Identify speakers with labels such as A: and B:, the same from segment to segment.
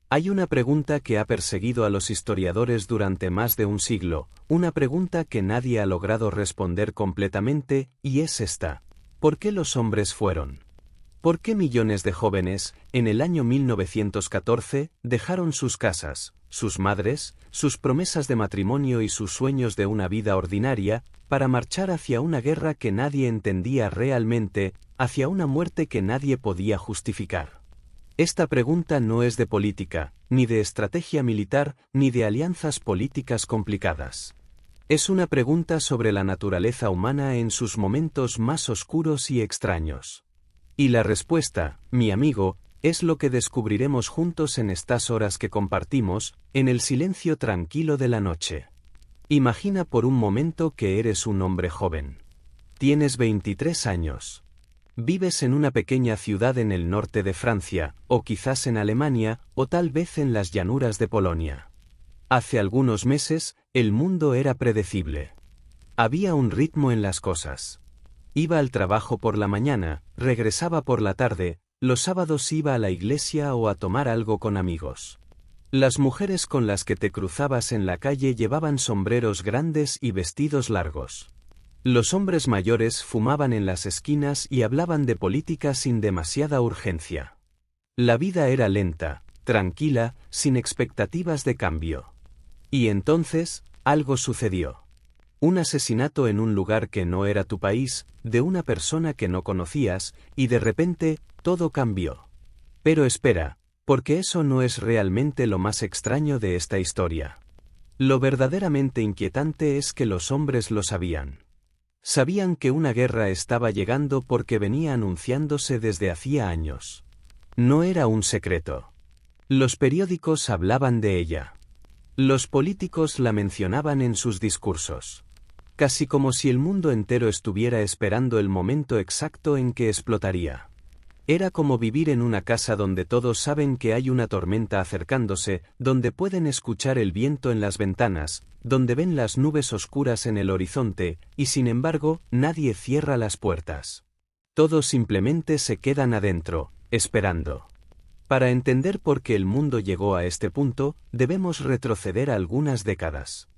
A: Hay una pregunta que ha perseguido a los historiadores durante más de un siglo, una pregunta que nadie ha logrado responder completamente, y es esta: ¿por qué los hombres fueron? ¿Por qué millones de jóvenes, en el año 1914, dejaron sus casas, sus madres, sus promesas de matrimonio y sus sueños de una vida ordinaria, para marchar hacia una guerra que nadie entendía realmente, hacia una muerte que nadie podía justificar? Esta pregunta no es de política, ni de estrategia militar, ni de alianzas políticas complicadas. Es una pregunta sobre la naturaleza humana en sus momentos más oscuros y extraños. Y la respuesta, mi amigo, es lo que descubriremos juntos en estas horas que compartimos, en el silencio tranquilo de la noche. Imagina por un momento que eres un hombre joven. Tienes 23 años. Vives en una pequeña ciudad en el norte de Francia, o quizás en Alemania, o tal vez en las llanuras de Polonia. Hace algunos meses, el mundo era predecible. Había un ritmo en las cosas. Iba al trabajo por la mañana, regresaba por la tarde, los sábados iba a la iglesia o a tomar algo con amigos. Las mujeres con las que te cruzabas en la calle llevaban sombreros grandes y vestidos largos. Los hombres mayores fumaban en las esquinas y hablaban de política sin demasiada urgencia. La vida era lenta, tranquila, sin expectativas de cambio. Y entonces, algo sucedió. Un asesinato en un lugar que no era tu país, de una persona que no conocías, y de repente, todo cambió. Pero espera, porque eso no es realmente lo más extraño de esta historia. Lo verdaderamente inquietante es que los hombres lo sabían. Sabían que una guerra estaba llegando porque venía anunciándose desde hacía años. No era un secreto. Los periódicos hablaban de ella. Los políticos la mencionaban en sus discursos. Casi como si el mundo entero estuviera esperando el momento exacto en que explotaría. Era como vivir en una casa donde todos saben que hay una tormenta acercándose, donde pueden escuchar el viento en las ventanas, donde ven las nubes oscuras en el horizonte, y sin embargo, nadie cierra las puertas. Todos simplemente se quedan adentro, esperando. Para entender por qué el mundo llegó a este punto, debemos retroceder algunas décadas.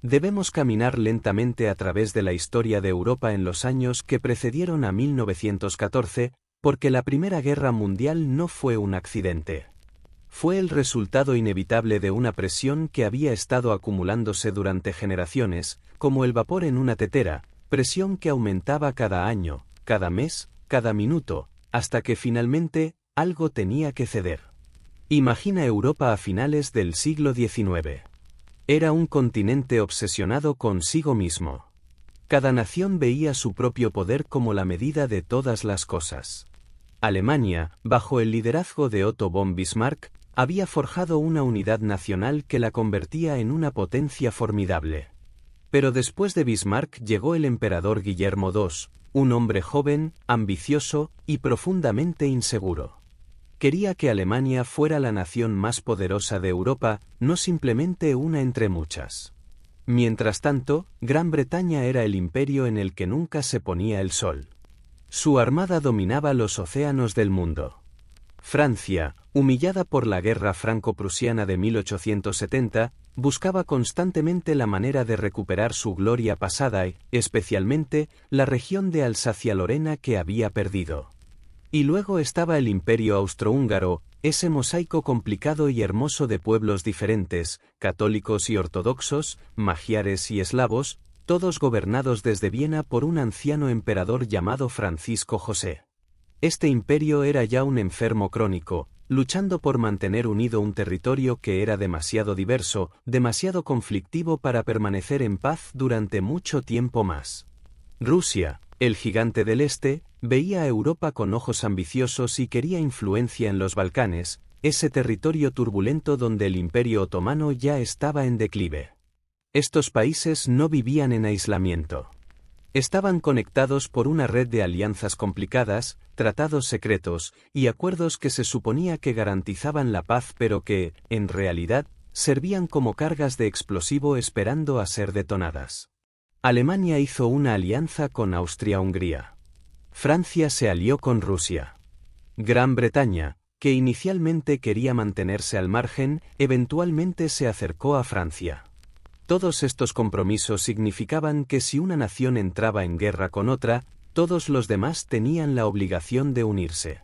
A: Debemos caminar lentamente a través de la historia de Europa en los años que precedieron a 1914, porque la Primera Guerra Mundial no fue un accidente. Fue el resultado inevitable de una presión que había estado acumulándose durante generaciones, como el vapor en una tetera, presión que aumentaba cada año, cada mes, cada minuto, hasta que finalmente, algo tenía que ceder. Imagina Europa a finales del siglo XIX. Era un continente obsesionado consigo mismo. Cada nación veía su propio poder como la medida de todas las cosas. Alemania, bajo el liderazgo de Otto von Bismarck, había forjado una unidad nacional que la convertía en una potencia formidable. Pero después de Bismarck llegó el emperador Guillermo II, un hombre joven, ambicioso y profundamente inseguro. Quería que Alemania fuera la nación más poderosa de Europa, no simplemente una entre muchas. Mientras tanto, Gran Bretaña era el imperio en el que nunca se ponía el sol. Su armada dominaba los océanos del mundo. Francia, humillada por la guerra franco-prusiana de 1870, buscaba constantemente la manera de recuperar su gloria pasada y, especialmente, la región de Alsacia-Lorena que había perdido. Y luego estaba el Imperio Austrohúngaro, ese mosaico complicado y hermoso de pueblos diferentes, católicos y ortodoxos, magiares y eslavos, todos gobernados desde Viena por un anciano emperador llamado Francisco José. Este imperio era ya un enfermo crónico, luchando por mantener unido un territorio que era demasiado diverso, demasiado conflictivo para permanecer en paz durante mucho tiempo más. Rusia, el gigante del Este, veía a Europa con ojos ambiciosos y quería influencia en los Balcanes, ese territorio turbulento donde el Imperio Otomano ya estaba en declive. Estos países no vivían en aislamiento. Estaban conectados por una red de alianzas complicadas, tratados secretos y acuerdos que se suponía que garantizaban la paz pero que, en realidad, servían como cargas de explosivo esperando a ser detonadas. Alemania hizo una alianza con Austria-Hungría. Francia se alió con Rusia. Gran Bretaña, que inicialmente quería mantenerse al margen, eventualmente se acercó a Francia. Todos estos compromisos significaban que si una nación entraba en guerra con otra, todos los demás tenían la obligación de unirse.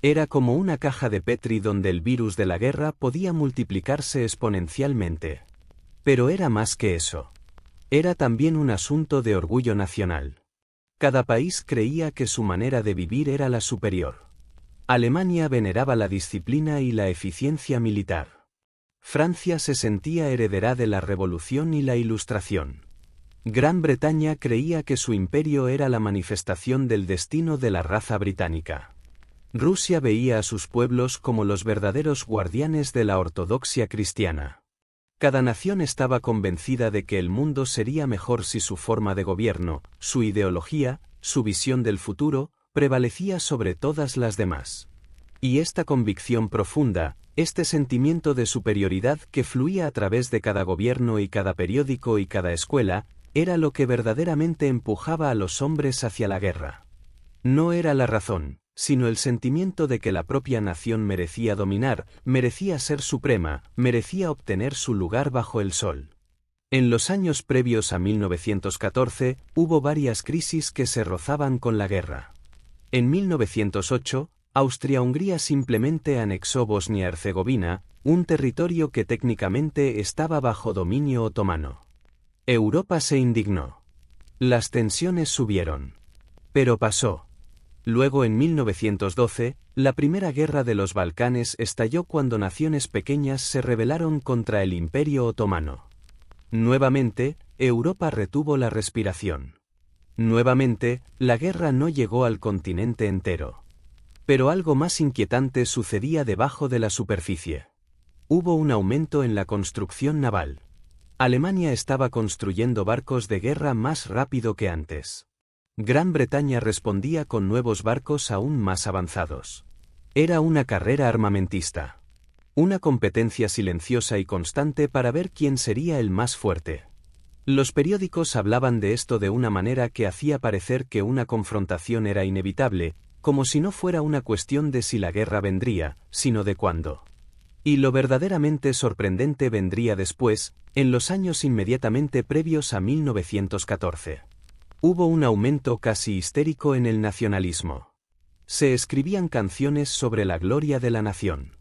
A: Era como una caja de Petri donde el virus de la guerra podía multiplicarse exponencialmente. Pero era más que eso. Era también un asunto de orgullo nacional. Cada país creía que su manera de vivir era la superior. Alemania veneraba la disciplina y la eficiencia militar. Francia se sentía heredera de la Revolución y la Ilustración. Gran Bretaña creía que su imperio era la manifestación del destino de la raza británica. Rusia veía a sus pueblos como los verdaderos guardianes de la ortodoxia cristiana. Cada nación estaba convencida de que el mundo sería mejor si su forma de gobierno, su ideología, su visión del futuro, prevalecía sobre todas las demás. Y esta convicción profunda, este sentimiento de superioridad que fluía a través de cada gobierno y cada periódico y cada escuela, era lo que verdaderamente empujaba a los hombres hacia la guerra. No era la razón, sino el sentimiento de que la propia nación merecía dominar, merecía ser suprema, merecía obtener su lugar bajo el sol. En los años previos a 1914, hubo varias crisis que se rozaban con la guerra. En 1908, Austria-Hungría simplemente anexó Bosnia-Herzegovina, un territorio que técnicamente estaba bajo dominio otomano. Europa se indignó. Las tensiones subieron. Pero pasó. Luego en 1912, la Primera Guerra de los Balcanes estalló cuando naciones pequeñas se rebelaron contra el Imperio Otomano. Nuevamente, Europa retuvo la respiración. Nuevamente, la guerra no llegó al continente entero. Pero algo más inquietante sucedía debajo de la superficie. Hubo un aumento en la construcción naval. Alemania estaba construyendo barcos de guerra más rápido que antes. Gran Bretaña respondía con nuevos barcos aún más avanzados. Era una carrera armamentista. Una competencia silenciosa y constante para ver quién sería el más fuerte. Los periódicos hablaban de esto de una manera que hacía parecer que una confrontación era inevitable, como si no fuera una cuestión de si la guerra vendría, sino de cuándo. Y lo verdaderamente sorprendente vendría después, en los años inmediatamente previos a 1914. Hubo un aumento casi histérico en el nacionalismo. Se escribían canciones sobre la gloria de la nación.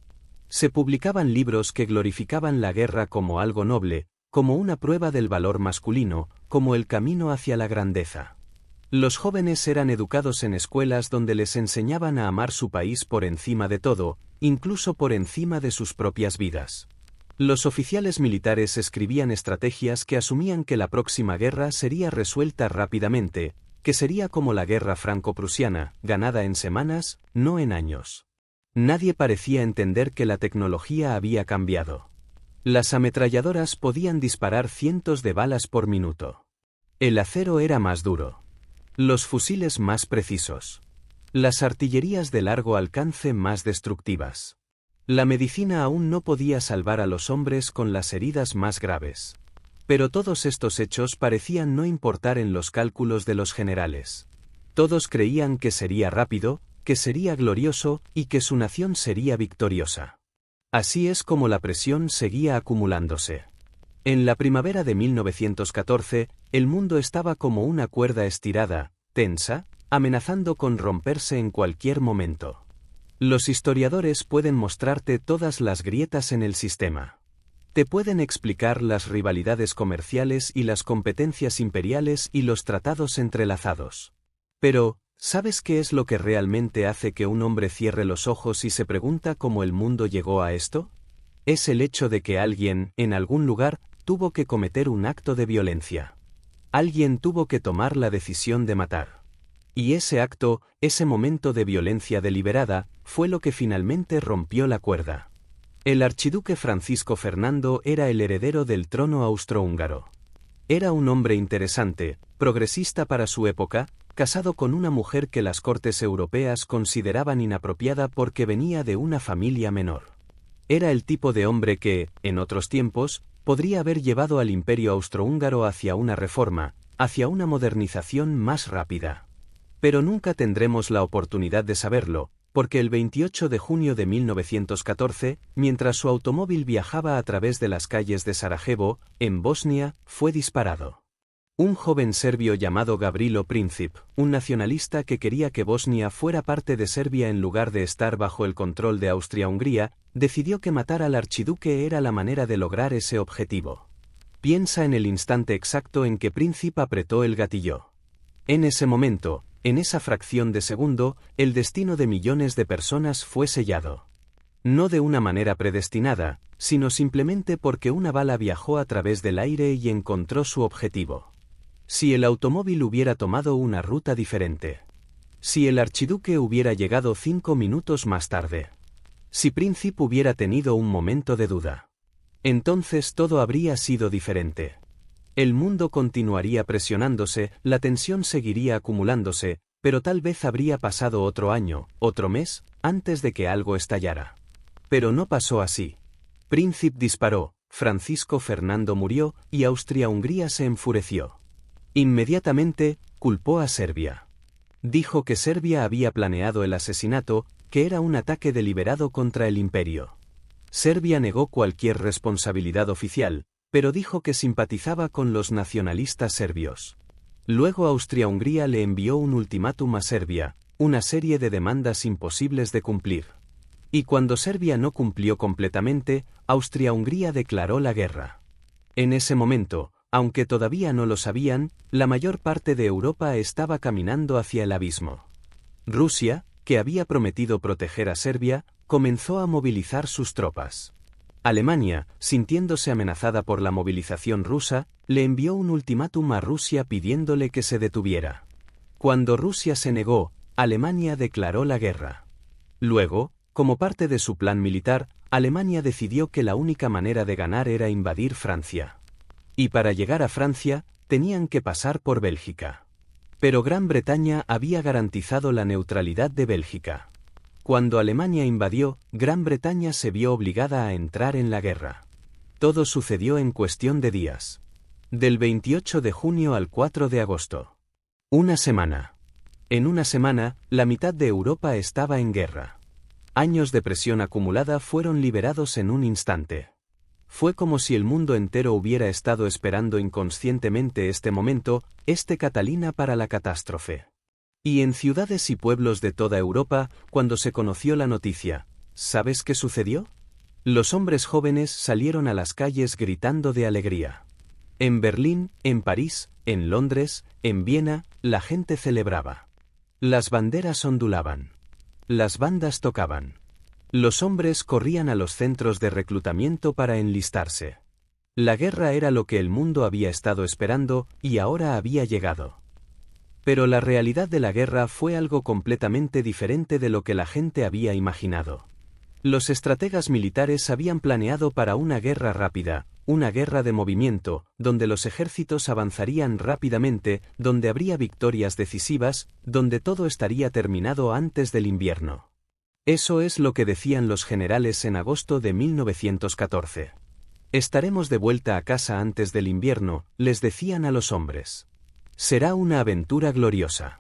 A: Se publicaban libros que glorificaban la guerra como algo noble, como una prueba del valor masculino, como el camino hacia la grandeza. Los jóvenes eran educados en escuelas donde les enseñaban a amar su país por encima de todo, incluso por encima de sus propias vidas. Los oficiales militares escribían estrategias que asumían que la próxima guerra sería resuelta rápidamente, que sería como la guerra franco-prusiana, ganada en semanas, no en años. Nadie parecía entender que la tecnología había cambiado. Las ametralladoras podían disparar cientos de balas por minuto. El acero era más duro. Los fusiles más precisos. Las artillerías de largo alcance más destructivas. La medicina aún no podía salvar a los hombres con las heridas más graves. Pero todos estos hechos parecían no importar en los cálculos de los generales. Todos creían que sería rápido, que sería glorioso y que su nación sería victoriosa. Así es como la presión seguía acumulándose. En la primavera de 1914, el mundo estaba como una cuerda estirada, tensa, amenazando con romperse en cualquier momento. Los historiadores pueden mostrarte todas las grietas en el sistema. Te pueden explicar las rivalidades comerciales y las competencias imperiales y los tratados entrelazados. Pero, ¿sabes qué es lo que realmente hace que un hombre cierre los ojos y se pregunta cómo el mundo llegó a esto? Es el hecho de que alguien, en algún lugar, tuvo que cometer un acto de violencia. Alguien tuvo que tomar la decisión de matar. Y ese acto, ese momento de violencia deliberada, fue lo que finalmente rompió la cuerda. El archiduque Francisco Fernando era el heredero del trono austrohúngaro. Era un hombre interesante, progresista para su época, casado con una mujer que las cortes europeas consideraban inapropiada porque venía de una familia menor. Era el tipo de hombre que, en otros tiempos, podría haber llevado al imperio austrohúngaro hacia una reforma, hacia una modernización más rápida. Pero nunca tendremos la oportunidad de saberlo, porque el 28 de junio de 1914, mientras su automóvil viajaba a través de las calles de Sarajevo, en Bosnia, fue disparado. Un joven serbio llamado Gavrilo Princip, un nacionalista que quería que Bosnia fuera parte de Serbia en lugar de estar bajo el control de Austria-Hungría, decidió que matar al archiduque era la manera de lograr ese objetivo. Piensa en el instante exacto en que Princip apretó el gatillo. En ese momento, en esa fracción de segundo, el destino de millones de personas fue sellado. No de una manera predestinada, sino simplemente porque una bala viajó a través del aire y encontró su objetivo. Si el automóvil hubiera tomado una ruta diferente. Si el archiduque hubiera llegado 5 minutos más tarde. Si Princip hubiera tenido un momento de duda. Entonces todo habría sido diferente. El mundo continuaría presionándose, la tensión seguiría acumulándose, pero tal vez habría pasado otro año, otro mes, antes de que algo estallara. Pero no pasó así. Princip disparó, Francisco Fernando murió, y Austria-Hungría se enfureció. Inmediatamente, culpó a Serbia. Dijo que Serbia había planeado el asesinato, que era un ataque deliberado contra el imperio. Serbia negó cualquier responsabilidad oficial, pero dijo que simpatizaba con los nacionalistas serbios. Luego Austria-Hungría le envió un ultimátum a Serbia, una serie de demandas imposibles de cumplir. Y cuando Serbia no cumplió completamente, Austria-Hungría declaró la guerra. En ese momento, aunque todavía no lo sabían, la mayor parte de Europa estaba caminando hacia el abismo. Rusia, que había prometido proteger a Serbia, comenzó a movilizar sus tropas. Alemania, sintiéndose amenazada por la movilización rusa, le envió un ultimátum a Rusia pidiéndole que se detuviera. Cuando Rusia se negó, Alemania declaró la guerra. Luego, como parte de su plan militar, Alemania decidió que la única manera de ganar era invadir Francia. Y para llegar a Francia, tenían que pasar por Bélgica. Pero Gran Bretaña había garantizado la neutralidad de Bélgica. Cuando Alemania invadió, Gran Bretaña se vio obligada a entrar en la guerra. Todo sucedió en cuestión de días. Del 28 de junio al 4 de agosto. Una semana. En una semana, la mitad de Europa estaba en guerra. Años de presión acumulada fueron liberados en un instante. Fue como si el mundo entero hubiera estado esperando inconscientemente este momento, Catalina para la catástrofe. Y en ciudades y pueblos de toda Europa, cuando se conoció la noticia, ¿sabes qué sucedió? Los hombres jóvenes salieron a las calles gritando de alegría. En Berlín, en París, en Londres, en Viena, la gente celebraba. Las banderas ondulaban. Las bandas tocaban. Los hombres corrían a los centros de reclutamiento para enlistarse. La guerra era lo que el mundo había estado esperando, y ahora había llegado. Pero la realidad de la guerra fue algo completamente diferente de lo que la gente había imaginado. Los estrategas militares habían planeado para una guerra rápida, una guerra de movimiento, donde los ejércitos avanzarían rápidamente, donde habría victorias decisivas, donde todo estaría terminado antes del invierno. Eso es lo que decían los generales en agosto de 1914. Estaremos de vuelta a casa antes del invierno, les decían a los hombres. Será una aventura gloriosa.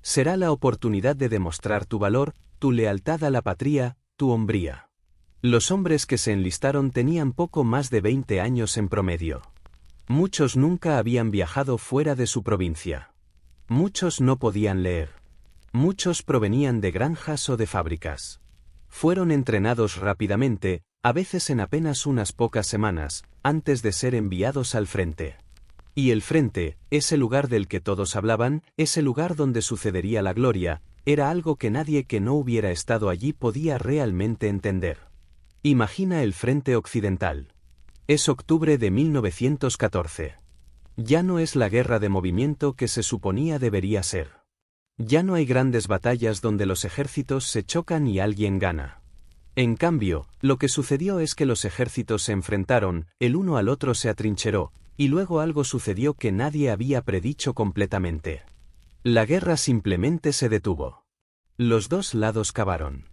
A: Será la oportunidad de demostrar tu valor, tu lealtad a la patria, tu hombría. Los hombres que se enlistaron tenían poco más de 20 años en promedio. Muchos nunca habían viajado fuera de su provincia. Muchos no podían leer. Muchos provenían de granjas o de fábricas. Fueron entrenados rápidamente, a veces en apenas unas pocas semanas, antes de ser enviados al frente. Y el frente, ese lugar del que todos hablaban, ese lugar donde sucedería la gloria, era algo que nadie que no hubiera estado allí podía realmente entender. Imagina el frente occidental. Es octubre de 1914. Ya no es la guerra de movimiento que se suponía debería ser. Ya no hay grandes batallas donde los ejércitos se chocan y alguien gana. En cambio, lo que sucedió es que los ejércitos se enfrentaron, el uno al otro se atrincheró, y luego algo sucedió que nadie había predicho completamente. La guerra simplemente se detuvo. Los dos lados cavaron.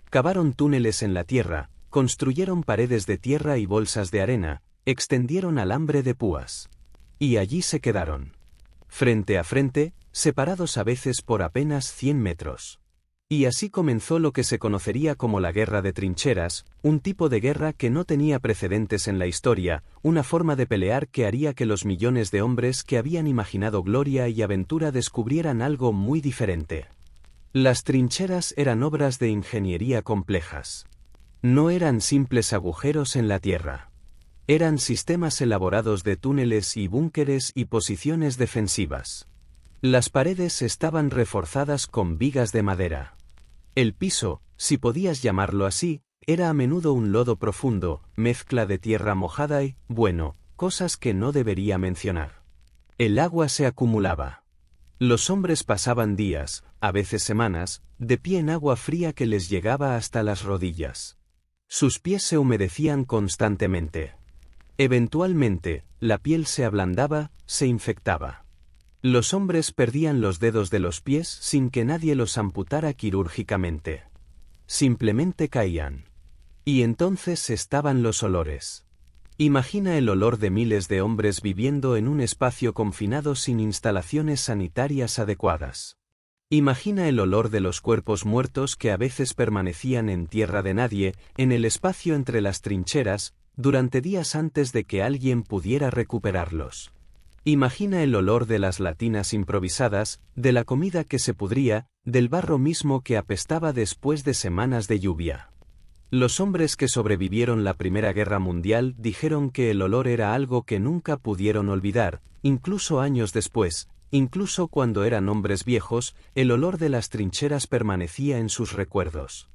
A: Cavaron túneles en la tierra, construyeron paredes de tierra y bolsas de arena, extendieron alambre de púas. Y allí se quedaron. Frente a frente, separados a veces por apenas 100 metros. Y así comenzó lo que se conocería como la guerra de trincheras, un tipo de guerra que no tenía precedentes en la historia, una forma de pelear que haría que los millones de hombres que habían imaginado gloria y aventura descubrieran algo muy diferente. Las trincheras eran obras de ingeniería complejas. No eran simples agujeros en la tierra. Eran sistemas elaborados de túneles y búnkeres y posiciones defensivas. Las paredes estaban reforzadas con vigas de madera. El piso, si podías llamarlo así, era a menudo un lodo profundo, mezcla de tierra mojada y, bueno, cosas que no debería mencionar. El agua se acumulaba. Los hombres pasaban días, a veces semanas, de pie en agua fría que les llegaba hasta las rodillas. Sus pies se humedecían constantemente. Eventualmente, la piel se ablandaba, se infectaba. Los hombres perdían los dedos de los pies sin que nadie los amputara quirúrgicamente. Simplemente caían. Y entonces estaban los olores. Imagina el olor de miles de hombres viviendo en un espacio confinado sin instalaciones sanitarias adecuadas. Imagina el olor de los cuerpos muertos que a veces permanecían en tierra de nadie, en el espacio entre las trincheras, durante días antes de que alguien pudiera recuperarlos. Imagina el olor de las latinas improvisadas, de la comida que se pudría, del barro mismo que apestaba después de semanas de lluvia. Los hombres que sobrevivieron la Primera Guerra Mundial dijeron que el olor era algo que nunca pudieron olvidar, incluso años después, incluso cuando eran hombres viejos, el olor de las trincheras permanecía en sus recuerdos.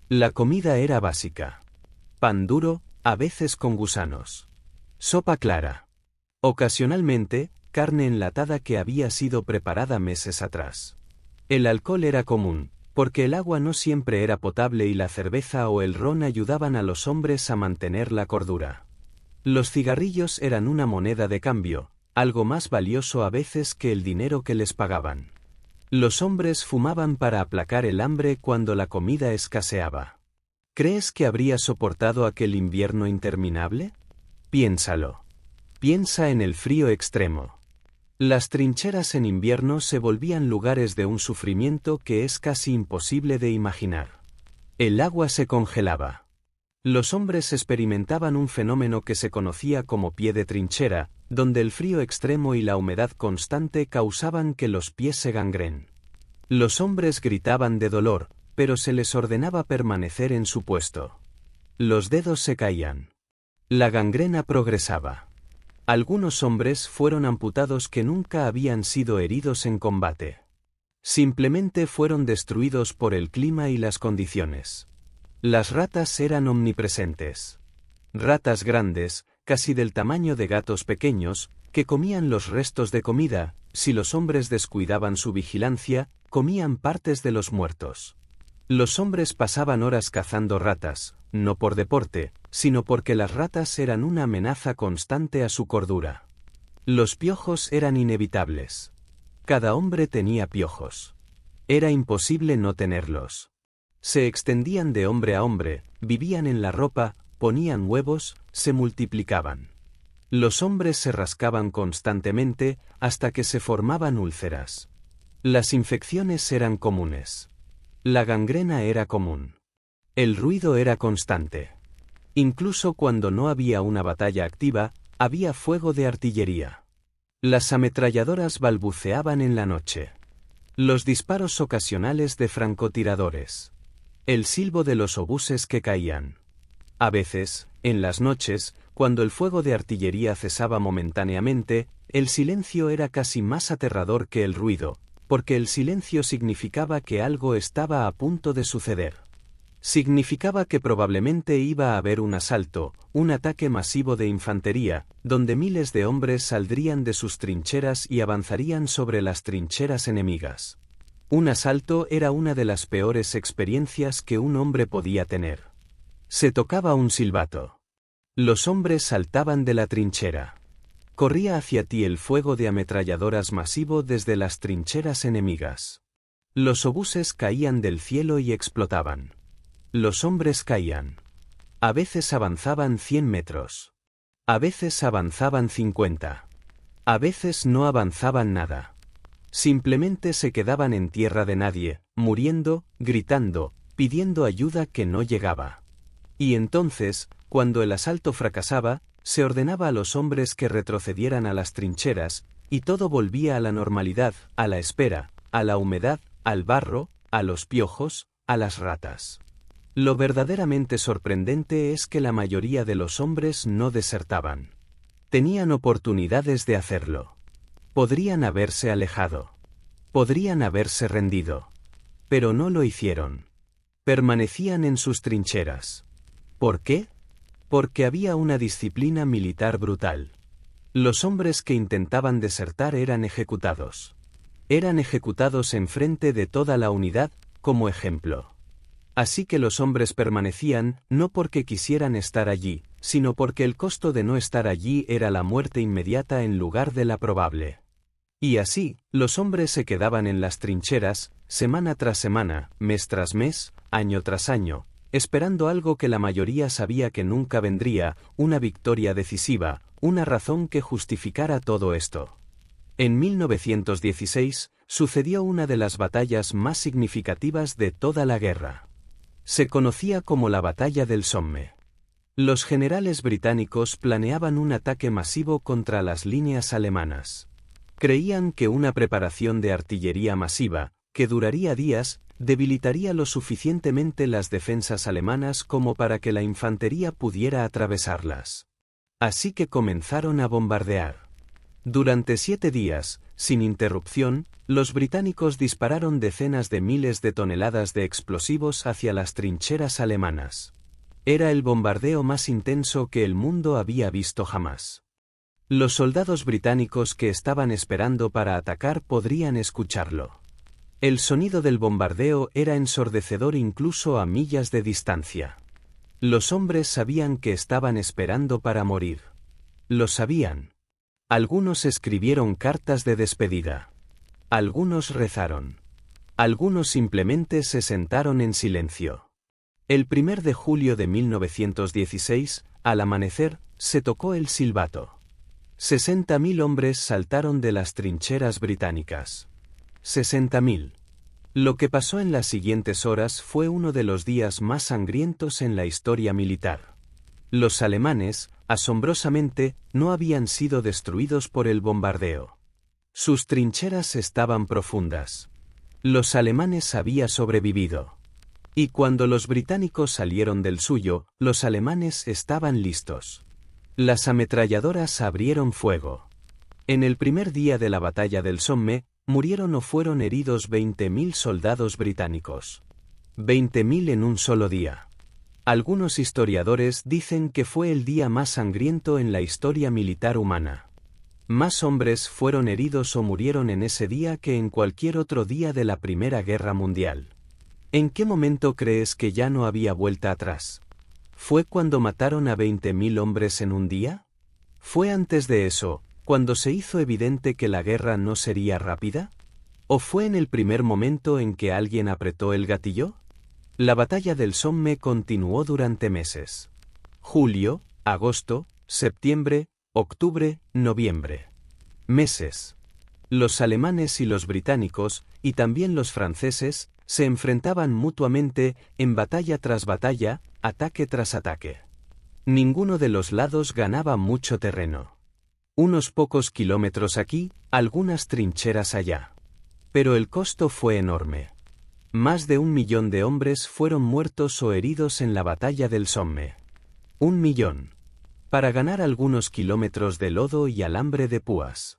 A: La comida era básica. Pan duro, a veces con gusanos. Sopa clara. Ocasionalmente, carne enlatada que había sido preparada meses atrás. El alcohol era común, porque el agua no siempre era potable y la cerveza o el ron ayudaban a los hombres a mantener la cordura. Los cigarrillos eran una moneda de cambio, algo más valioso a veces que el dinero que les pagaban. Los hombres fumaban para aplacar el hambre cuando la comida escaseaba. ¿Crees que habría soportado aquel invierno interminable? Piénsalo. Piensa en el frío extremo. Las trincheras en invierno se volvían lugares de un sufrimiento que es casi imposible de imaginar. El agua se congelaba. Los hombres experimentaban un fenómeno que se conocía como pie de trinchera, donde el frío extremo y la humedad constante causaban que los pies se gangren. Los hombres gritaban de dolor, pero se les ordenaba permanecer en su puesto. Los dedos se caían. La gangrena progresaba. Algunos hombres fueron amputados que nunca habían sido heridos en combate. Simplemente fueron destruidos por el clima y las condiciones. Las ratas eran omnipresentes. Ratas grandes, casi del tamaño de gatos pequeños, que comían los restos de comida, si los hombres descuidaban su vigilancia, comían partes de los muertos. Los hombres pasaban horas cazando ratas, no por deporte, sino porque las ratas eran una amenaza constante a su cordura. Los piojos eran inevitables. Cada hombre tenía piojos. Era imposible no tenerlos. Se extendían de hombre a hombre, vivían en la ropa, ponían huevos, se multiplicaban. Los hombres se rascaban constantemente hasta que se formaban úlceras. Las infecciones eran comunes. La gangrena era común. El ruido era constante. Incluso cuando no había una batalla activa, había fuego de artillería. Las ametralladoras balbuceaban en la noche. Los disparos ocasionales de francotiradores. El silbo de los obuses que caían. A veces, en las noches, cuando el fuego de artillería cesaba momentáneamente, el silencio era casi más aterrador que el ruido, porque el silencio significaba que algo estaba a punto de suceder. Significaba que probablemente iba a haber un asalto, un ataque masivo de infantería, donde miles de hombres saldrían de sus trincheras y avanzarían sobre las trincheras enemigas. Un asalto era una de las peores experiencias que un hombre podía tener. Se tocaba un silbato. Los hombres saltaban de la trinchera. Corría hacia ti el fuego de ametralladoras masivo desde las trincheras enemigas. Los obuses caían del cielo y explotaban. Los hombres caían. A veces avanzaban 100 metros. A veces avanzaban 50. A veces no avanzaban nada. Simplemente se quedaban en tierra de nadie, muriendo, gritando, pidiendo ayuda que no llegaba. Y entonces, cuando el asalto fracasaba, se ordenaba a los hombres que retrocedieran a las trincheras, y todo volvía a la normalidad, a la espera, a la humedad, al barro, a los piojos, a las ratas. Lo verdaderamente sorprendente es que la mayoría de los hombres no desertaban. Tenían oportunidades de hacerlo. Podrían haberse alejado. Podrían haberse rendido. Pero no lo hicieron. Permanecían en sus trincheras. ¿Por qué? Porque había una disciplina militar brutal. Los hombres que intentaban desertar eran ejecutados. Eran ejecutados enfrente de toda la unidad, como ejemplo. Así que los hombres permanecían, no porque quisieran estar allí, sino porque el costo de no estar allí era la muerte inmediata en lugar de la probable. Y así, los hombres se quedaban en las trincheras, semana tras semana, mes tras mes, año tras año, esperando algo que la mayoría sabía que nunca vendría, una victoria decisiva, una razón que justificara todo esto. En 1916, sucedió una de las batallas más significativas de toda la guerra. Se conocía como la Batalla del Somme. Los generales británicos planeaban un ataque masivo contra las líneas alemanas. Creían que una preparación de artillería masiva, que duraría días, debilitaría lo suficientemente las defensas alemanas como para que la infantería pudiera atravesarlas. Así que comenzaron a bombardear. Durante 7 días, sin interrupción, los británicos dispararon decenas de miles de toneladas de explosivos hacia las trincheras alemanas. Era el bombardeo más intenso que el mundo había visto jamás. Los soldados británicos que estaban esperando para atacar podrían escucharlo. El sonido del bombardeo era ensordecedor incluso a millas de distancia. Los hombres sabían que estaban esperando para morir. Lo sabían. Algunos escribieron cartas de despedida. Algunos rezaron. Algunos simplemente se sentaron en silencio. El 1 de julio de 1916, al amanecer, se tocó el silbato. 60.000 hombres saltaron de las trincheras británicas. 60.000. Lo que pasó en las siguientes horas fue uno de los días más sangrientos en la historia militar. Los alemanes, asombrosamente, no habían sido destruidos por el bombardeo. Sus trincheras estaban profundas. Los alemanes habían sobrevivido. Y cuando los británicos salieron del suyo, los alemanes estaban listos. Las ametralladoras abrieron fuego. En el primer día de la batalla del Somme, murieron o fueron heridos 20.000 soldados británicos. 20.000 en un solo día. Algunos historiadores dicen que fue el día más sangriento en la historia militar humana. Más hombres fueron heridos o murieron en ese día que en cualquier otro día de la Primera Guerra Mundial. ¿En qué momento crees que ya no había vuelta atrás? ¿Fue cuando mataron a 20.000 hombres en un día? ¿Fue antes de eso, cuando se hizo evidente que la guerra no sería rápida? ¿O fue en el primer momento en que alguien apretó el gatillo? La batalla del Somme continuó durante meses. Julio, agosto, septiembre, octubre, noviembre. Meses. Los alemanes y los británicos, y también los franceses, se enfrentaban mutuamente, en batalla tras batalla, ataque tras ataque. Ninguno de los lados ganaba mucho terreno. Unos pocos kilómetros aquí, algunas trincheras allá. Pero el costo fue enorme. Más de 1 millón de hombres fueron muertos o heridos en la batalla del Somme. 1 millón. Para ganar algunos kilómetros de lodo y alambre de púas.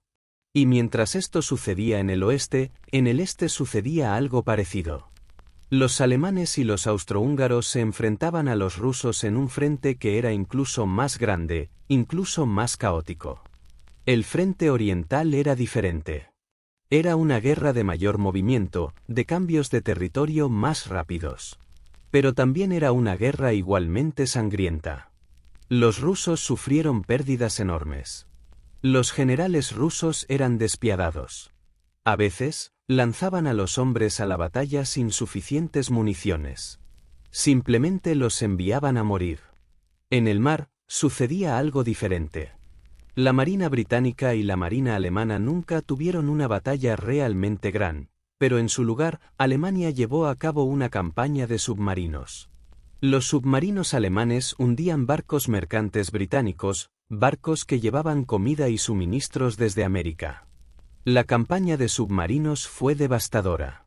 A: Y mientras esto sucedía en el este sucedía algo parecido. Los alemanes y los austrohúngaros se enfrentaban a los rusos en un frente que era incluso más grande, incluso más caótico. El frente oriental era diferente. Era una guerra de mayor movimiento, de cambios de territorio más rápidos. Pero también era una guerra igualmente sangrienta. Los rusos sufrieron pérdidas enormes. Los generales rusos eran despiadados. A veces, lanzaban a los hombres a la batalla sin suficientes municiones. Simplemente los enviaban a morir. En el mar, sucedía algo diferente. La Marina británica y la Marina alemana nunca tuvieron una batalla realmente gran, pero en su lugar, Alemania llevó a cabo una campaña de submarinos. Los submarinos alemanes hundían barcos mercantes británicos, barcos que llevaban comida y suministros desde América. La campaña de submarinos fue devastadora.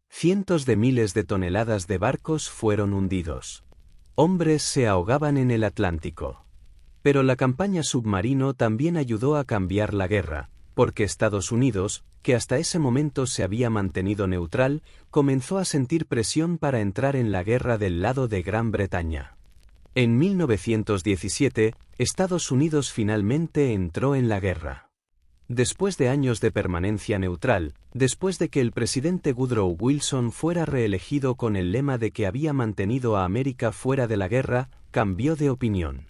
A: Cientos de miles de toneladas de barcos fueron hundidos. Hombres se ahogaban en el Atlántico. Pero la campaña submarino también ayudó a cambiar la guerra, porque Estados Unidos, que hasta ese momento se había mantenido neutral, comenzó a sentir presión para entrar en la guerra del lado de Gran Bretaña. En 1917, Estados Unidos finalmente entró en la guerra. Después de años de permanencia neutral, después de que el presidente Woodrow Wilson fuera reelegido con el lema de que había mantenido a América fuera de la guerra, cambió de opinión.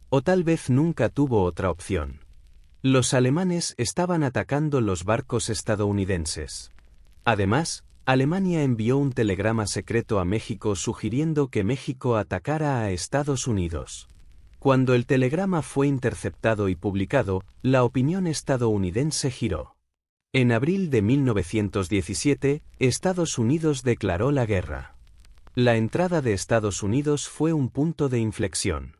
A: O tal vez nunca tuvo otra opción. Los alemanes estaban atacando los barcos estadounidenses. Además, Alemania envió un telegrama secreto a México sugiriendo que México atacara a Estados Unidos. Cuando el telegrama fue interceptado y publicado, la opinión estadounidense giró. En abril de 1917, Estados Unidos declaró la guerra. La entrada de Estados Unidos fue un punto de inflexión.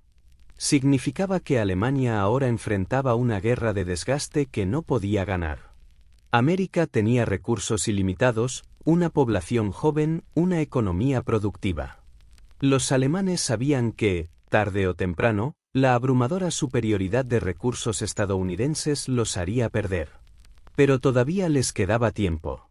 A: Significaba que Alemania ahora enfrentaba una guerra de desgaste que no podía ganar. América tenía recursos ilimitados, una población joven, una economía productiva. Los alemanes sabían que, tarde o temprano, la abrumadora superioridad de recursos estadounidenses los haría perder. Pero todavía les quedaba tiempo.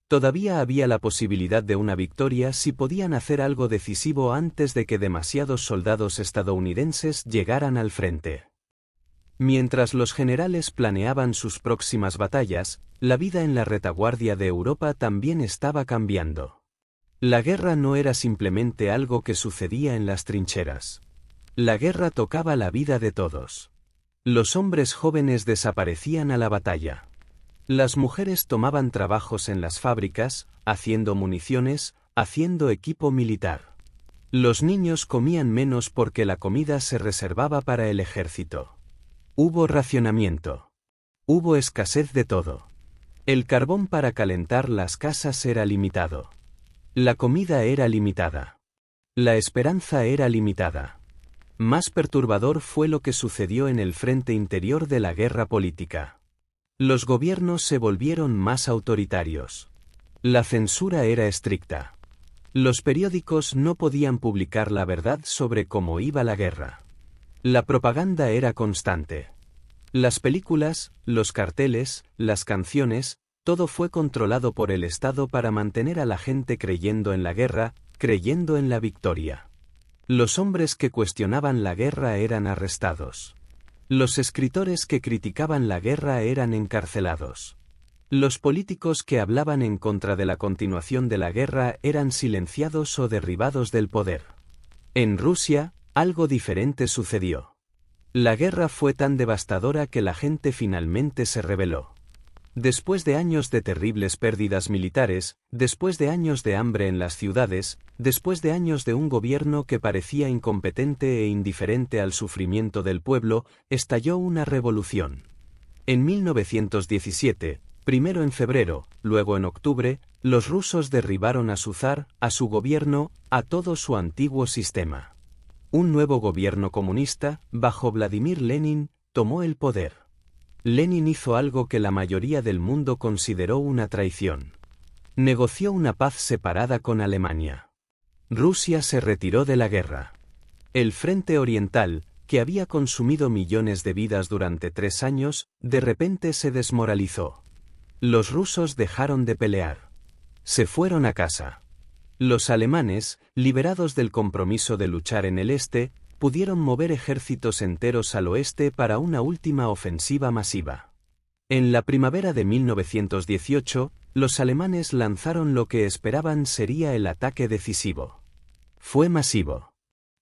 A: Todavía había la posibilidad de una victoria si podían hacer algo decisivo antes de que demasiados soldados estadounidenses llegaran al frente. Mientras los generales planeaban sus próximas batallas, la vida en la retaguardia de Europa también estaba cambiando. La guerra no era simplemente algo que sucedía en las trincheras. La guerra tocaba la vida de todos. Los hombres jóvenes desaparecían a la batalla. Las mujeres tomaban trabajos en las fábricas, haciendo municiones, haciendo equipo militar. Los niños comían menos porque la comida se reservaba para el ejército. Hubo racionamiento. Hubo escasez de todo. El carbón para calentar las casas era limitado. La comida era limitada. La esperanza era limitada. Más perturbador fue lo que sucedió en el frente interior de la guerra política. Los gobiernos se volvieron más autoritarios. La censura era estricta. Los periódicos no podían publicar la verdad sobre cómo iba la guerra. La propaganda era constante. Las películas, los carteles, las canciones, todo fue controlado por el Estado para mantener a la gente creyendo en la guerra, creyendo en la victoria. Los hombres que cuestionaban la guerra eran arrestados. Los escritores que criticaban la guerra eran encarcelados. Los políticos que hablaban en contra de la continuación de la guerra eran silenciados o derribados del poder. En Rusia, algo diferente sucedió. La guerra fue tan devastadora que la gente finalmente se rebeló. Después de años de terribles pérdidas militares, después de años de hambre en las ciudades, después de años de un gobierno que parecía incompetente e indiferente al sufrimiento del pueblo, estalló una revolución. En 1917, primero en febrero, luego en octubre, los rusos derribaron a su zar, a su gobierno, a todo su antiguo sistema. Un nuevo gobierno comunista, bajo Vladimir Lenin, tomó el poder. Lenin hizo algo que la mayoría del mundo consideró una traición. Negoció una paz separada con Alemania. Rusia se retiró de la guerra. El Frente Oriental, que había consumido millones de vidas durante 3 años, de repente se desmoralizó. Los rusos dejaron de pelear. Se fueron a casa. Los alemanes, liberados del compromiso de luchar en el este, pudieron mover ejércitos enteros al oeste para una última ofensiva masiva. En la primavera de 1918, los alemanes lanzaron lo que esperaban sería el ataque decisivo. Fue masivo.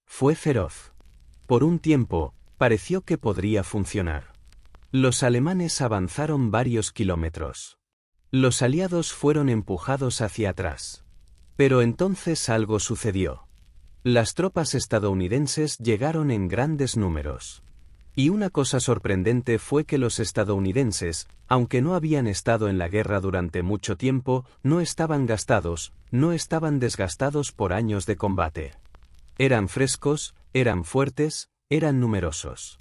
A: Fue feroz. Por un tiempo, pareció que podría funcionar. Los alemanes avanzaron varios kilómetros. Los aliados fueron empujados hacia atrás. Pero entonces algo sucedió. Las tropas estadounidenses llegaron en grandes números. Y una cosa sorprendente fue que los estadounidenses, aunque no habían estado en la guerra durante mucho tiempo, no estaban gastados, no estaban desgastados por años de combate. Eran frescos, eran fuertes, eran numerosos.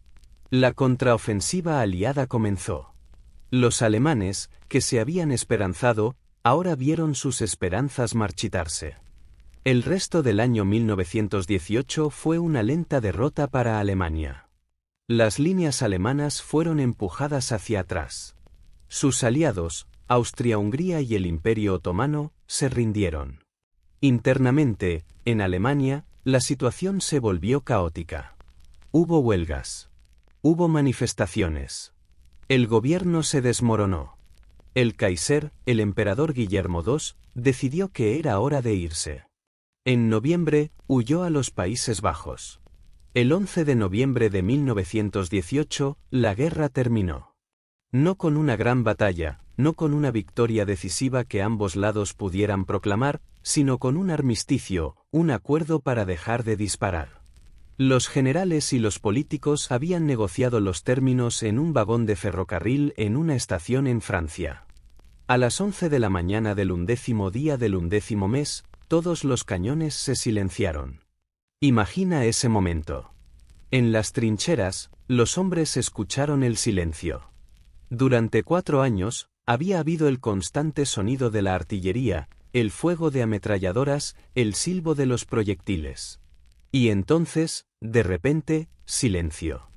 A: La contraofensiva aliada comenzó. Los alemanes, que se habían esperanzado, ahora vieron sus esperanzas marchitarse. El resto del año 1918 fue una lenta derrota para Alemania. Las líneas alemanas fueron empujadas hacia atrás. Sus aliados, Austria-Hungría y el Imperio Otomano, se rindieron. Internamente, en Alemania, la situación se volvió caótica. Hubo huelgas. Hubo manifestaciones. El gobierno se desmoronó. El Kaiser, el emperador Guillermo II, decidió que era hora de irse. En noviembre, huyó a los Países Bajos. El 11 de noviembre de 1918, la guerra terminó. No con una gran batalla, no con una victoria decisiva que ambos lados pudieran proclamar, sino con un armisticio, un acuerdo para dejar de disparar. Los generales y los políticos habían negociado los términos en un vagón de ferrocarril en una estación en Francia. A las 11 de la mañana del 11º día del 11º mes, todos los cañones se silenciaron. Imagina ese momento. En las trincheras, los hombres escucharon el silencio. Durante 4 años, había habido el constante sonido de la artillería, el fuego de ametralladoras, el silbo de los proyectiles. Y entonces, de repente, silencio.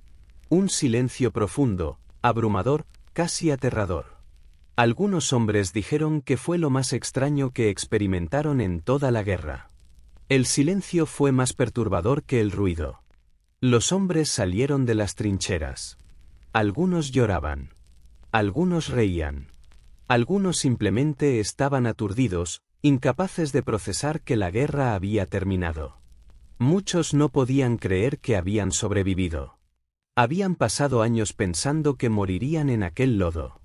A: Un silencio profundo, abrumador, casi aterrador. Algunos hombres dijeron que fue lo más extraño que experimentaron en toda la guerra. El silencio fue más perturbador que el ruido. Los hombres salieron de las trincheras. Algunos lloraban. Algunos reían. Algunos simplemente estaban aturdidos, incapaces de procesar que la guerra había terminado. Muchos no podían creer que habían sobrevivido. Habían pasado años pensando que morirían en aquel lodo.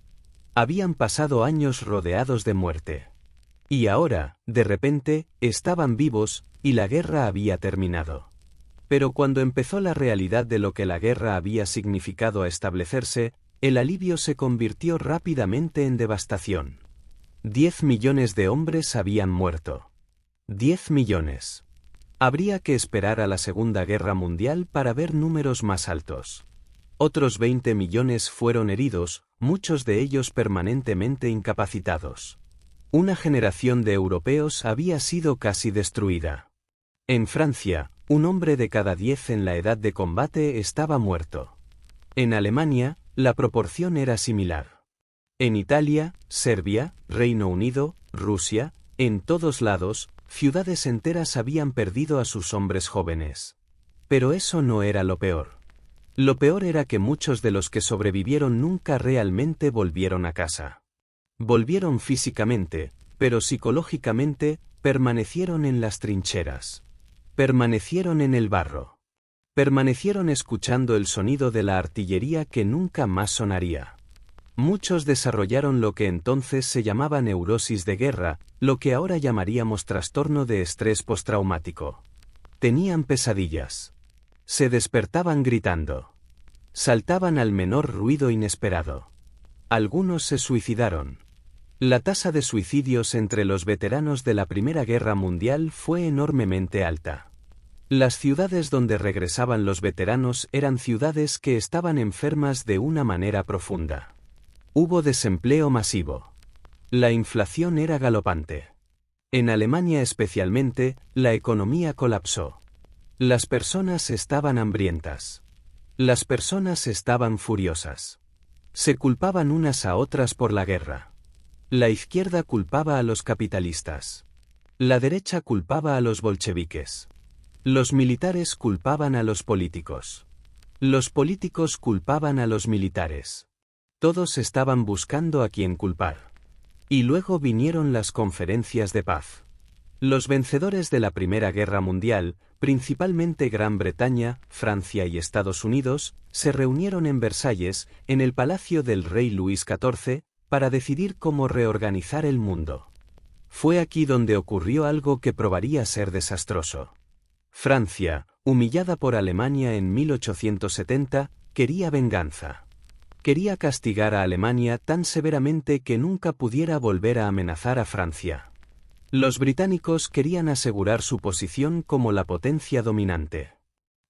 A: Habían pasado años rodeados de muerte. Y ahora, de repente, estaban vivos, y la guerra había terminado. Pero cuando empezó la realidad de lo que la guerra había significado a establecerse, el alivio se convirtió rápidamente en devastación. 10 millones de hombres habían muerto. 10 millones. Habría que esperar a la Segunda Guerra Mundial para ver números más altos. Otros 20 millones fueron heridos, muchos de ellos permanentemente incapacitados. Una generación de europeos había sido casi destruida. En Francia, un hombre de cada 10 en la edad de combate estaba muerto. En Alemania, la proporción era similar. En Italia, Serbia, Reino Unido, Rusia, en todos lados, ciudades enteras habían perdido a sus hombres jóvenes. Pero eso no era lo peor. Lo peor era que muchos de los que sobrevivieron nunca realmente volvieron a casa. Volvieron físicamente, pero psicológicamente, permanecieron en las trincheras. Permanecieron en el barro. Permanecieron escuchando el sonido de la artillería que nunca más sonaría. Muchos desarrollaron lo que entonces se llamaba neurosis de guerra, lo que ahora llamaríamos trastorno de estrés postraumático. Tenían pesadillas. Se despertaban gritando. Saltaban al menor ruido inesperado. Algunos se suicidaron. La tasa de suicidios entre los veteranos de la Primera Guerra Mundial fue enormemente alta. Las ciudades donde regresaban los veteranos eran ciudades que estaban enfermas de una manera profunda. Hubo desempleo masivo. La inflación era galopante. En Alemania especialmente, la economía colapsó. Las personas estaban hambrientas. Las personas estaban furiosas. Se culpaban unas a otras por la guerra. La izquierda culpaba a los capitalistas. La derecha culpaba a los bolcheviques. Los militares culpaban a los políticos. Los políticos culpaban a los militares. Todos estaban buscando a quién culpar. Y luego vinieron las conferencias de paz. Los vencedores de la Primera Guerra Mundial, principalmente Gran Bretaña, Francia y Estados Unidos, se reunieron en Versalles, en el palacio del rey Luis XIV, para decidir cómo reorganizar el mundo. Fue aquí donde ocurrió algo que probaría ser desastroso. Francia, humillada por Alemania en 1870, quería venganza. Quería castigar a Alemania tan severamente que nunca pudiera volver a amenazar a Francia. Los británicos querían asegurar su posición como la potencia dominante.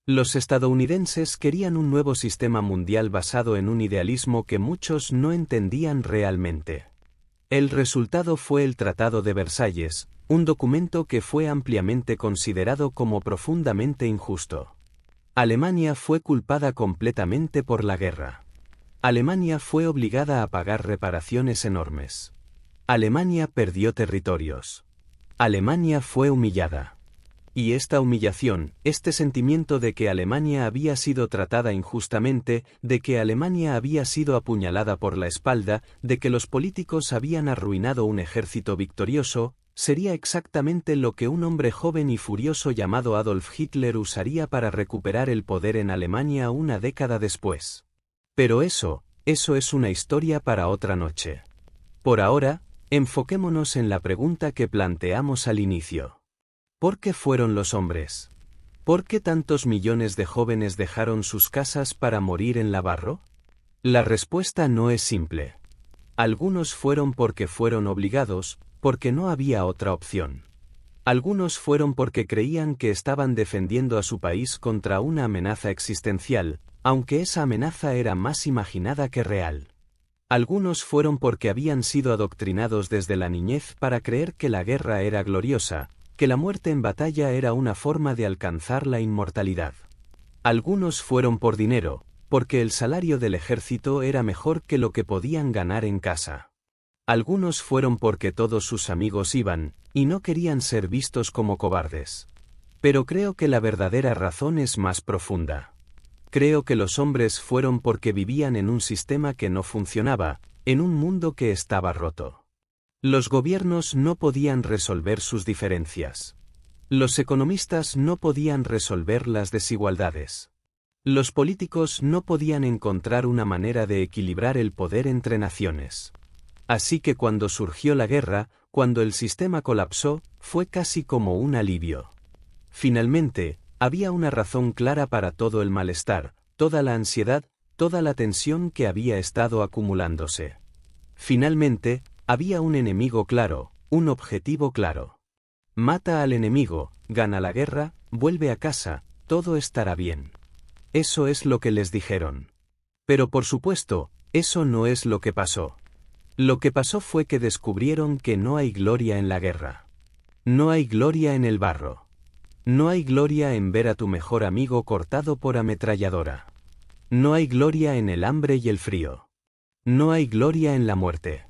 A: Los estadounidenses querían un nuevo sistema mundial basado en un idealismo que muchos no entendían realmente. El resultado fue el Tratado de Versalles, un documento que fue ampliamente considerado como profundamente injusto. Alemania fue culpada completamente por la guerra. Alemania fue obligada a pagar reparaciones enormes. Alemania perdió territorios. Alemania fue humillada. Y esta humillación, este sentimiento de que Alemania había sido tratada injustamente, de que Alemania había sido apuñalada por la espalda, de que los políticos habían arruinado un ejército victorioso, sería exactamente lo que un hombre joven y furioso llamado Adolf Hitler usaría para recuperar el poder en Alemania una década después. Pero eso es una historia para otra noche. Por ahora, enfoquémonos en la pregunta que planteamos al inicio. ¿Por qué fueron los hombres? ¿Por qué tantos millones de jóvenes dejaron sus casas para morir en la barro? La respuesta no es simple. Algunos fueron porque fueron obligados, porque no había otra opción. Algunos fueron porque creían que estaban defendiendo a su país contra una amenaza existencial, aunque esa amenaza era más imaginada que real. Algunos fueron porque habían sido adoctrinados desde la niñez para creer que la guerra era gloriosa, que la muerte en batalla era una forma de alcanzar la inmortalidad. Algunos fueron por dinero, porque el salario del ejército era mejor que lo que podían ganar en casa. Algunos fueron porque todos sus amigos iban, y no querían ser vistos como cobardes. Pero creo que la verdadera razón es más profunda. Creo que los hombres fueron porque vivían en un sistema que no funcionaba, en un mundo que estaba roto. Los gobiernos no podían resolver sus diferencias. Los economistas no podían resolver las desigualdades. Los políticos no podían encontrar una manera de equilibrar el poder entre naciones. Así que cuando surgió la guerra, cuando el sistema colapsó, fue casi como un alivio. Finalmente, había una razón clara para todo el malestar, toda la ansiedad, toda la tensión que había estado acumulándose. Finalmente, había un enemigo claro, un objetivo claro. Mata al enemigo, gana la guerra, vuelve a casa, todo estará bien. Eso es lo que les dijeron. Pero por supuesto, eso no es lo que pasó. Lo que pasó fue que descubrieron que no hay gloria en la guerra. No hay gloria en el barro. No hay gloria en ver a tu mejor amigo cortado por ametralladora. No hay gloria en el hambre y el frío. No hay gloria en la muerte.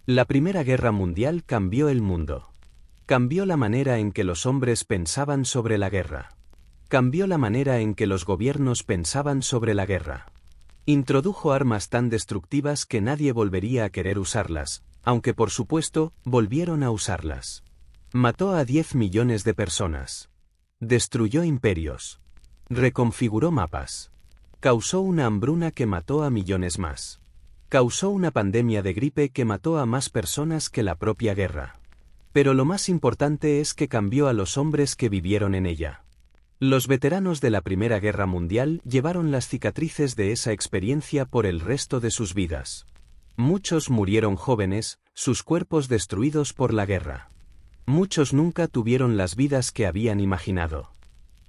A: La Primera Guerra Mundial cambió el mundo. Cambió la manera en que los hombres pensaban sobre la guerra. Cambió la manera en que los gobiernos pensaban sobre la guerra. Introdujo armas tan destructivas que nadie volvería a querer usarlas, aunque por supuesto, volvieron a usarlas. Mató a 10 millones de personas. Destruyó imperios. Reconfiguró mapas. Causó una hambruna que mató a millones más. Causó una pandemia de gripe que mató a más personas que la propia guerra. Pero lo más importante es que cambió a los hombres que vivieron en ella. Los veteranos de la Primera Guerra Mundial llevaron las cicatrices de esa experiencia por el resto de sus vidas. Muchos murieron jóvenes, sus cuerpos destruidos por la guerra. Muchos nunca tuvieron las vidas que habían imaginado.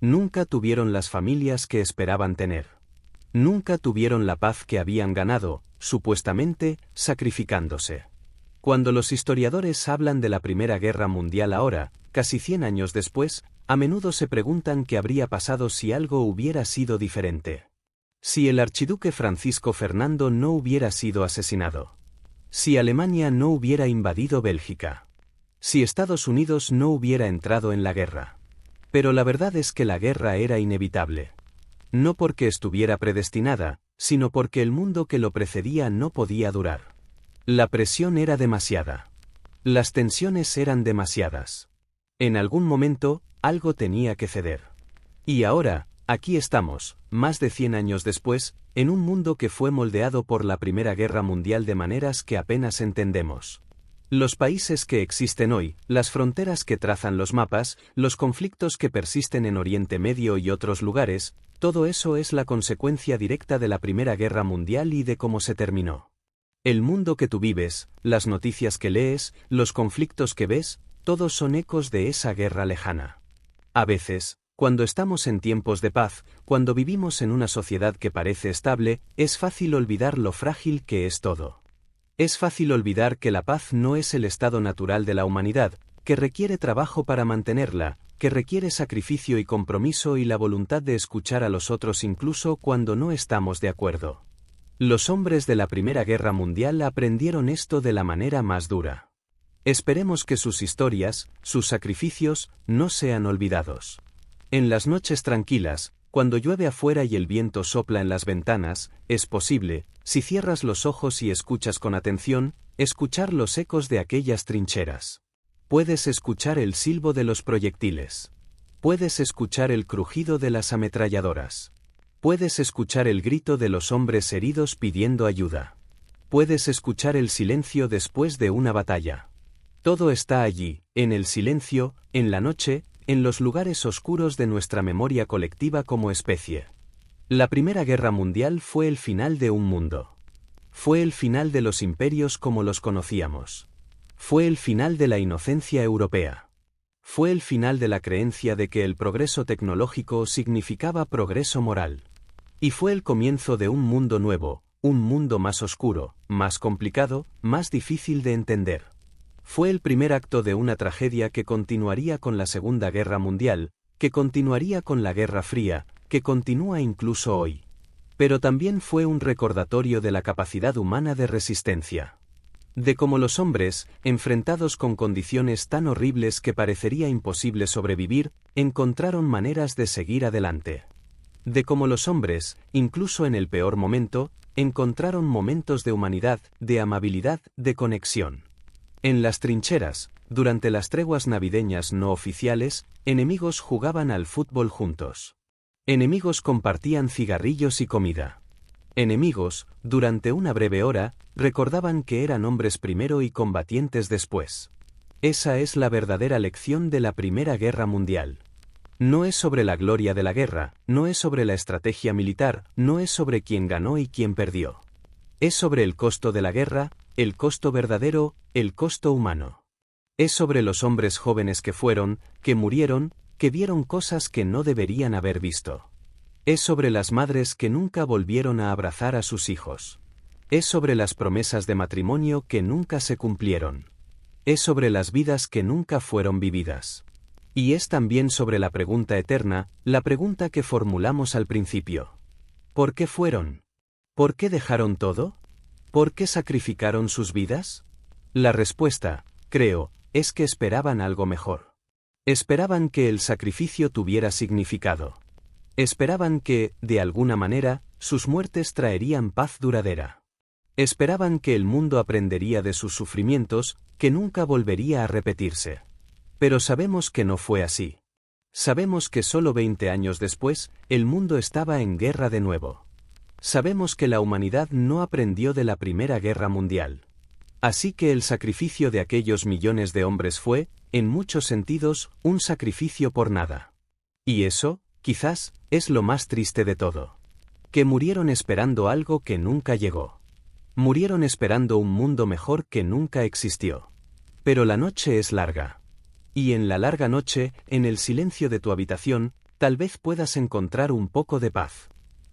A: Nunca tuvieron las familias que esperaban tener. Nunca tuvieron la paz que habían ganado, supuestamente, sacrificándose. Cuando los historiadores hablan de la Primera Guerra Mundial ahora, casi 100 años después, a menudo se preguntan qué habría pasado si algo hubiera sido diferente. Si el archiduque Francisco Fernando no hubiera sido asesinado. Si Alemania no hubiera invadido Bélgica. Si Estados Unidos no hubiera entrado en la guerra. Pero la verdad es que la guerra era inevitable. No porque estuviera predestinada, sino porque el mundo que lo precedía no podía durar. La presión era demasiada. Las tensiones eran demasiadas. En algún momento, algo tenía que ceder. Y ahora, aquí estamos, más de 100 años después, en un mundo que fue moldeado por la Primera Guerra Mundial de maneras que apenas entendemos. Los países que existen hoy, las fronteras que trazan los mapas, los conflictos que persisten en Oriente Medio y otros lugares, Todo eso es la consecuencia directa de la Primera Guerra Mundial y de cómo se terminó. El mundo que tú vives, las noticias que lees, los conflictos que ves, todos son ecos de esa guerra lejana. A veces, cuando estamos en tiempos de paz, cuando vivimos en una sociedad que parece estable, es fácil olvidar lo frágil que es todo. Es fácil olvidar que la paz no es el estado natural de la humanidad, que requiere trabajo para mantenerla, que requiere sacrificio y compromiso y la voluntad de escuchar a los otros incluso cuando no estamos de acuerdo. Los hombres de la Primera Guerra Mundial aprendieron esto de la manera más dura. Esperemos que sus historias, sus sacrificios, no sean olvidados. En las noches tranquilas, cuando llueve afuera y el viento sopla en las ventanas, es posible, si cierras los ojos y escuchas con atención, escuchar los ecos de aquellas trincheras. Puedes escuchar el silbo de los proyectiles. Puedes escuchar el crujido de las ametralladoras. Puedes escuchar el grito de los hombres heridos pidiendo ayuda. Puedes escuchar el silencio después de una batalla. Todo está allí, en el silencio, en la noche, en los lugares oscuros de nuestra memoria colectiva como especie. La Primera Guerra Mundial fue el final de un mundo. Fue el final de los imperios como los conocíamos. Fue el final de la inocencia europea. Fue el final de la creencia de que el progreso tecnológico significaba progreso moral. Y fue el comienzo de un mundo nuevo, un mundo más oscuro, más complicado, más difícil de entender. Fue el primer acto de una tragedia que continuaría con la Segunda Guerra Mundial, que continuaría con la Guerra Fría, que continúa incluso hoy. Pero también fue un recordatorio de la capacidad humana de resistencia. De cómo los hombres, enfrentados con condiciones tan horribles que parecería imposible sobrevivir, encontraron maneras de seguir adelante. De cómo los hombres, incluso en el peor momento, encontraron momentos de humanidad, de amabilidad, de conexión. En las trincheras, durante las treguas navideñas no oficiales, enemigos jugaban al fútbol juntos. Enemigos compartían cigarrillos y comida. Enemigos, durante una breve hora, recordaban que eran hombres primero y combatientes después. Esa es la verdadera lección de la Primera Guerra Mundial. No es sobre la gloria de la guerra, no es sobre la estrategia militar, no es sobre quién ganó y quién perdió. Es sobre el costo de la guerra, el costo verdadero, el costo humano. Es sobre los hombres jóvenes que fueron, que murieron, que vieron cosas que no deberían haber visto. Es sobre las madres que nunca volvieron a abrazar a sus hijos. Es sobre las promesas de matrimonio que nunca se cumplieron. Es sobre las vidas que nunca fueron vividas. Y es también sobre la pregunta eterna, la pregunta que formulamos al principio. ¿Por qué fueron? ¿Por qué dejaron todo? ¿Por qué sacrificaron sus vidas? La respuesta, creo, es que esperaban algo mejor. Esperaban que el sacrificio tuviera significado. Esperaban que, de alguna manera, sus muertes traerían paz duradera. Esperaban que el mundo aprendería de sus sufrimientos, que nunca volvería a repetirse. Pero sabemos que no fue así. Sabemos que solo 20 años después, el mundo estaba en guerra de nuevo. Sabemos que la humanidad no aprendió de la Primera Guerra Mundial. Así que el sacrificio de aquellos millones de hombres fue, en muchos sentidos, un sacrificio por nada. Y eso, quizás, es lo más triste de todo. Que murieron esperando algo que nunca llegó. Murieron esperando un mundo mejor que nunca existió. Pero la noche es larga. Y en la larga noche, en el silencio de tu habitación, tal vez puedas encontrar un poco de paz.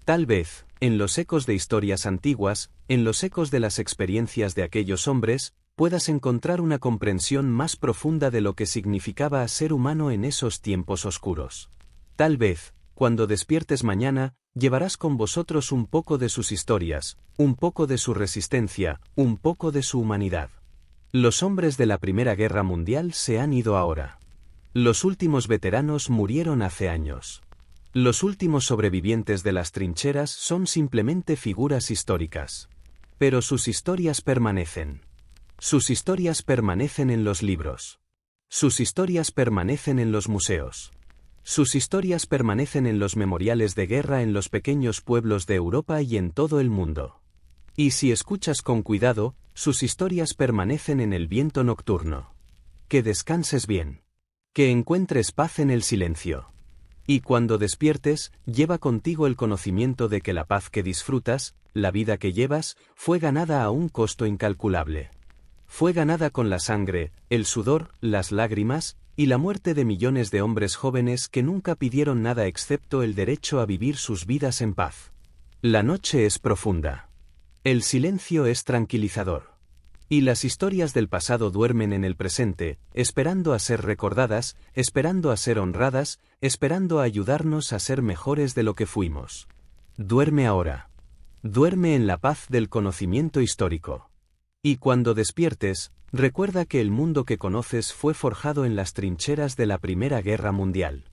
A: Tal vez, en los ecos de historias antiguas, en los ecos de las experiencias de aquellos hombres, puedas encontrar una comprensión más profunda de lo que significaba ser humano en esos tiempos oscuros. Tal vez, cuando despiertes mañana, llevarás con vosotros un poco de sus historias, un poco de su resistencia, un poco de su humanidad. Los hombres de la Primera Guerra Mundial se han ido ahora. Los últimos veteranos murieron hace años. Los últimos sobrevivientes de las trincheras son simplemente figuras históricas. Pero sus historias permanecen. Sus historias permanecen en los libros. Sus historias permanecen en los museos. Sus historias permanecen en los memoriales de guerra en los pequeños pueblos de Europa y en todo el mundo. Y si escuchas con cuidado, sus historias permanecen en el viento nocturno. Que descanses bien. Que encuentres paz en el silencio. Y cuando despiertes, lleva contigo el conocimiento de que la paz que disfrutas, la vida que llevas, fue ganada a un costo incalculable. Fue ganada con la sangre, el sudor, las lágrimas, y la muerte de millones de hombres jóvenes que nunca pidieron nada excepto el derecho a vivir sus vidas en paz. La noche es profunda. El silencio es tranquilizador. Y las historias del pasado duermen en el presente, esperando a ser recordadas, esperando a ser honradas, esperando a ayudarnos a ser mejores de lo que fuimos. Duerme ahora. Duerme en la paz del conocimiento histórico. Y cuando despiertes, recuerda que el mundo que conoces fue forjado en las trincheras de la Primera Guerra Mundial.